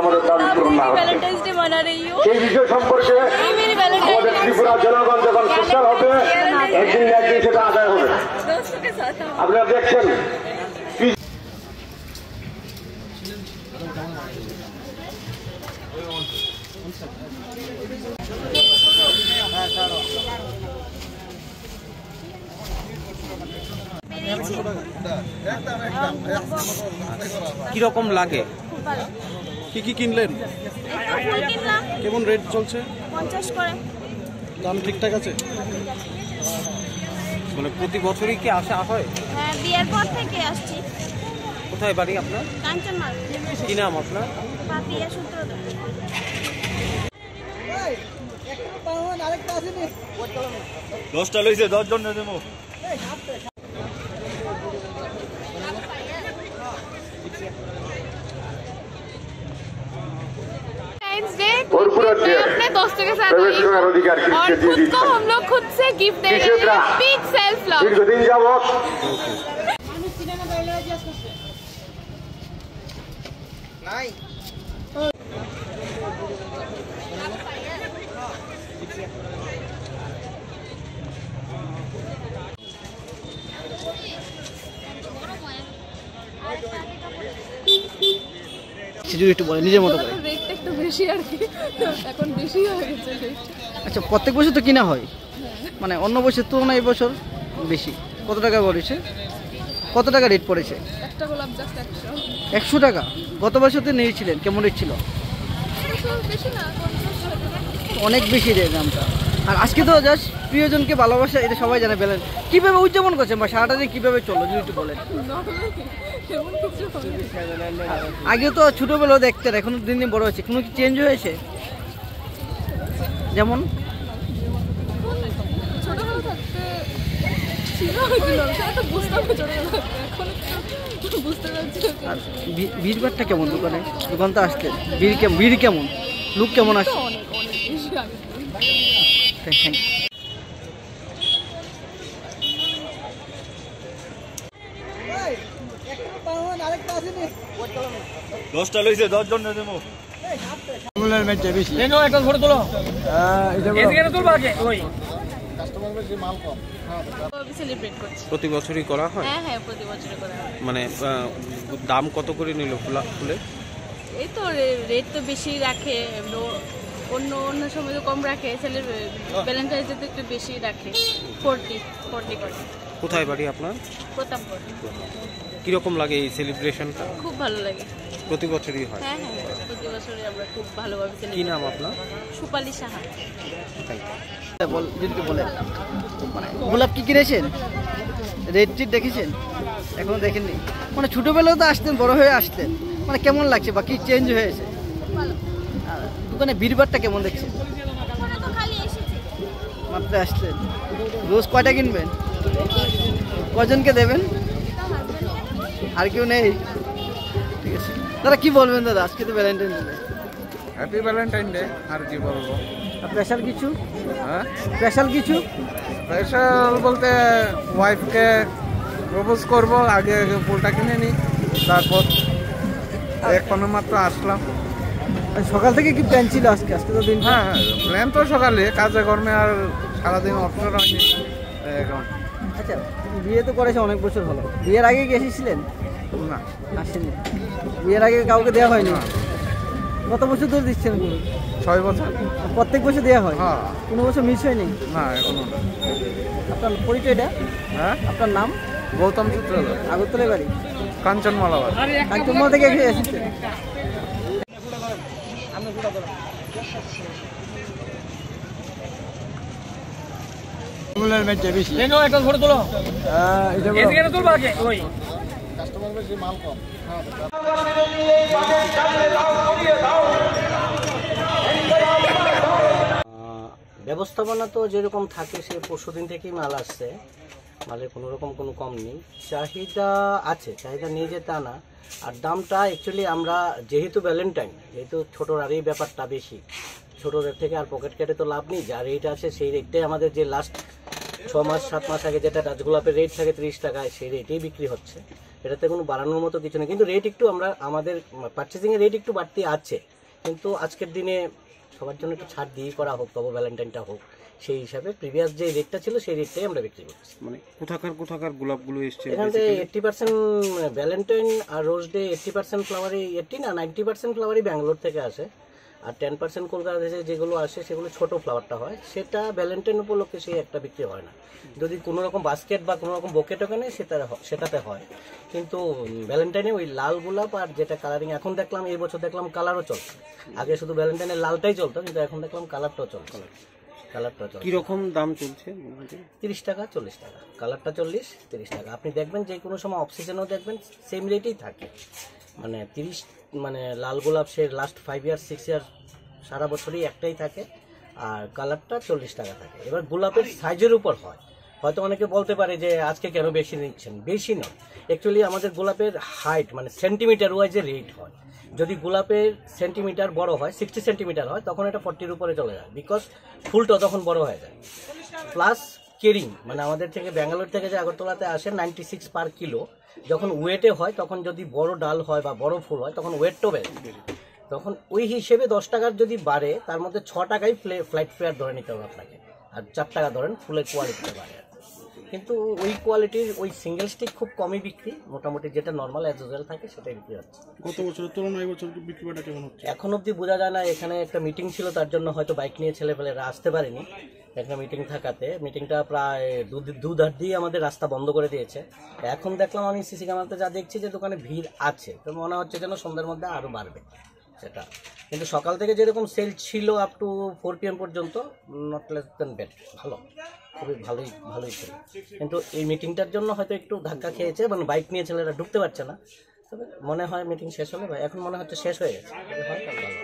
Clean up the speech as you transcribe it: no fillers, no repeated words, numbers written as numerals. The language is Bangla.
আমাদের দাবি পূরণ না হচ্ছে সেই বিষয় সম্পর্কে আমাদের ত্রিপুরা জনগণ যখন সোশ্যাল হবে একদিন না একদিন সেটা আদায় হবে। আপনারা দেখছেন কিরকম লাগে? কি কি কিনলেন? কেমন রেট চলছে? 50 করে। দাম ঠিকঠাক আছে? মানে প্রতি বছরই কি আসা হয়? হ্যাঁ, বিয়ের পর থেকে আসছি। কোথায় বাড়ি আপনার? কাঞ্চনমাল। কি নাম আপনার? পাপিয়া সূত্রধর। 10টা লইছে 10 জন দেবো। अपने दोस्तों के साथ और खुद को हम लोग खुद से गिफ्ट दे रहे हैं। Big self love. নিজের মতো করে রেটটা একটু বেশি আর কি, এখন বেশি হয়ে গেছে রেট। আচ্ছা, প্রত্যেক বছর তো কিনা হয়, মানে অন্য বছর তুলনায় এই বছর বেশি। কত টাকা পড়েছে? কত টাকা রেট পড়েছে? একটা গোলাপ জাস্ট 100 টাকা। গত বছর তো নিয়েছিলেন, কেমন রেট ছিল? বেশি না, অনেক বেশি রেট দামটা। আর আজকে তো জাস্ট প্রিয়জনকে ভালোবাসা, এটা সবাই জানে। বলেন কীভাবে উদযাপন করছেন বা সারাটা দিন কীভাবে চলো যদি একটু বলেন। আগে তো ছোটোবেলাও দেখতেন, এখন দিন দিন বড় হয়েছে, কোনো কি চেঞ্জ হয়েছে? যেমন ভিড়ভাড়টা কেমন দোকানে? দোকান তো আসতেন, ভিড় কেমন, লুক কেমন আসছে? Thank you. 10টা লইছে 10 জন দেবো। প্রতি বছরই করা হয়? হ্যাঁ হ্যাঁ, প্রতি বছরই করা হয়। মানে দাম কত করে নিল ফুলে? এই তো রেট তো বেশি রাখে, অন্য অন্য সময় তো কম রাখে, ছেলের ভ্যালেন্টাইন্স ডে তো একটু বেশি রাখে। 40 করে। কোথায় বাড়ি আপনার? প্রতাপগড়। কিরকম লাগে এই সেলিব্রেশনটা? খুব ভালো লাগে। প্রতি বছরই হয়? হ্যাঁ হ্যাঁ, প্রতি বছরই আমরা খুব ভালোভাবে কি সেলিব্রেট। নাম আপনার? সুপালি সাহা। বলেন, মানে গোলাপ কি কিনেছেন? রেড টিট দেখেছেন? এখনো দেখেননি? মানে ছোটোবেলাও তো আসতেন, বড় হয়ে আসতেন, মানে কেমন লাগছে বা কি চেঞ্জ হয়েছে? দোকানে ভিড়ভাড়টা কেমন দেখছেন? মাত্র আসছেন, রোজ কয়টা কিনবেন? কজনকে দেবেন? আর কেউ নেই? ঠিক আছে দাদা, কি বলবেন দাদা? আজকে তো Valentine day. Happy Valentine day. আর কি বলবো? স্পেশাল কিছু? হ্যাঁ, স্পেশাল কিছু? স্পেশাল বলতে ওয়াইফকে প্রপোজ করব, আগে ফুলটা কিনে নিই, তারপর এখনো মাত্র আসলাম। সকাল থেকে কি প্ল্যান ছিল আজকে? আজকে তো দিন। হ্যাঁ হ্যাঁ, প্ল্যান তো সকালে, কাজে কর্মে আর সারাদিন অবসর হয়নি এখন। আচ্ছা, বিয়ে তো করেছে অনেক বছর হলো, বিয়ের আগে কি এসেছিলেন? না, আসেনি। বিয়ের আগে কাউকে দেওয়া হয়নি? কত বছর ধরে দিচ্ছেন? 6 বছর। প্রত্যেক বছর দেওয়া হয়? হ্যাঁ। কোনো বছর মিস হয়নি? না, এখনো না। আপনার পরিচয়টা? হ্যাঁ, আপনার নাম? গৌতম সূত্রধর, আগরতলা বাড়ি, কাঞ্চনমালা বাড়ি। কাঞ্চনমালা থেকে এসেছেন? ব্যবস্থাপনা তো যেরকম থাকে, সে পরশুদিন থেকেই মাল আসছে। মালের কোনো রকম কোনো কম নেই, চাহিদা আছে, চাহিদা নেই যে তা না। আর দামটা অ্যাকচুয়ালি আমরা যেহেতু ভ্যালেন্টাইন, যেহেতু ছোটোর আর এই ব্যাপারটা বেশি, ছোটো রেট থেকে আর পকেট কেটে তো লাভ নেই, যা রেট আছে সেই রেটটাই আমাদের যে লাস্ট 6 মাস 7 মাস আগে যেটা রাজগোলাপের রেট থাকে 30 টাকায়, সেই রেটেই বিক্রি হচ্ছে। এটাতে কোনো বাড়ানোর মতো কিছু নেই, কিন্তু রেট একটু আমরা আমাদের পারচেসিংয়ের রেট একটু বাড়তি আছে, কিন্তু আজকের দিনে সবার জন্য একটু ছাড় দিয়ে করা হোক, তবে ভ্যালেন্টাইনটা হোক, সেই হিসাবে প্রিভিয়াস যে রেটটা ছিল সেই রেটটাই আমরা বিক্রি করছি। মানে কোথাকার গোলাপগুলো এসছে? এখান থেকে 80% ভ্যালেন্টাইন আর রোজ ডে 80% ফ্লাওয়ারই 80 না 90% ফ্লাওয়ারই ব্যাঙ্গালোর থেকে আসে, আর 10% কলকাতা থেকে যেগুলো আসে সেগুলো ছোট ফ্লাওয়ারটা হয়, সেটা ভ্যালেন্টাইন উপলক্ষে সেই একটা বিক্রি হয় না। যদি কোনো রকম বাস্কেট বা কোনো রকম বোকে টোকেনে সেটাতে হয়, কিন্তু ভ্যালেন্টাইনে ওই লাল গোলাপ আর যেটা কালারিং, এখন দেখলাম এই বছর দেখলাম কালারও চলছে। আগে শুধু ভ্যালেন্টাইনের লালটাই চলতো, কিন্তু এখন দেখলাম কালারটাও চলছে। কিরকম দাম চলছে? 30 টাকা 40 টাকা, কালারটা 40 30 টাকা। আপনি দেখবেন যে কোনো সময় অফ সিজনেও দেখবেন সেম রেটেই থাকে, মানে 30, মানে লাল গোলাপ সে লাস্ট 5 ইয়ার্স 6 ইয়ার্স সারা বছরই একটাই থাকে, আর কালারটা 40 টাকা থাকে। এবার গোলাপের সাইজের উপর হয়, হয়তো অনেকে বলতে পারে যে আজকে কেন বেশি নিচ্ছেন, বেশি নয়, অ্যাকচুয়ালি আমাদের গোলাপের হাইট মানে সেন্টিমিটার ওয়াইজে রেট হয়। যদি গোলাপের সেন্টিমিটার বড় হয় 60 সেন্টিমিটার হয়, তখন এটা 40-র উপরে চলে যায়, বিকজ ফুলটা তখন বড় হয়ে যায়। প্লাস কেরিং, মানে আমাদের থেকে ব্যাঙ্গালোর থেকে যে আগরতলাতে আসে 96 পার কিলো, যখন ওয়েটে হয় তখন যদি বড় ডাল হয় বা বড় ফুল হয় তখন ওয়েটটাও বেড়ে, তখন ওই হিসেবে 10 টাকার যদি বাড়ে, তার মধ্যে 6 টাকাই ফ্লাইট ফেয়ার ধরে নিতে হবে আপনাকে, আর 4 টাকা ধরেন ফুলের কোয়ালিটিটা বাড়ে। কিন্তু ওই কোয়ালিটির ওই সিঙ্গেল স্টিক খুব কমই বিক্রি, মোটামুটি যেটা নর্মাল অ্যাজ ইউজুয়াল থাকে সেটাই বিক্রি হচ্ছে। গত বছরের তুলনায় এই বছর বিক্রিটা কেমন হচ্ছে? এখন অবধি বোঝা যায় না, এখানে একটা মিটিং ছিল, তার জন্য হয়তো বাইক নিয়ে ছেলেপেলেরা আসতে পারেনি। একটা মিটিং থাকাতে মিটিংটা প্রায় দুধার দিয়ে আমাদের রাস্তা বন্ধ করে দিয়েছে। এখন দেখলাম আমি সিসি ক্যামেরাতে যা দেখছি যে দোকানে ভিড় আছে, তো মনে হচ্ছে যেন সন্ধ্যার মধ্যে আরও বাড়বে সেটা। কিন্তু সকাল থেকে যেরকম সেল ছিল আপ টু 4 PM পর্যন্ত, নট লেস দেন বেড, ভালো, খুবই ভালোই ছিল। কিন্তু এই মিটিংটার জন্য হয়তো একটু ধাক্কা খেয়েছে, মানে বাইক নিয়ে ছেলেরা ঢুকতে পারছে না। তবে মনে হয় মিটিং শেষ হলে, এখন মনে হচ্ছে শেষ হয়ে গেছে, ভালো।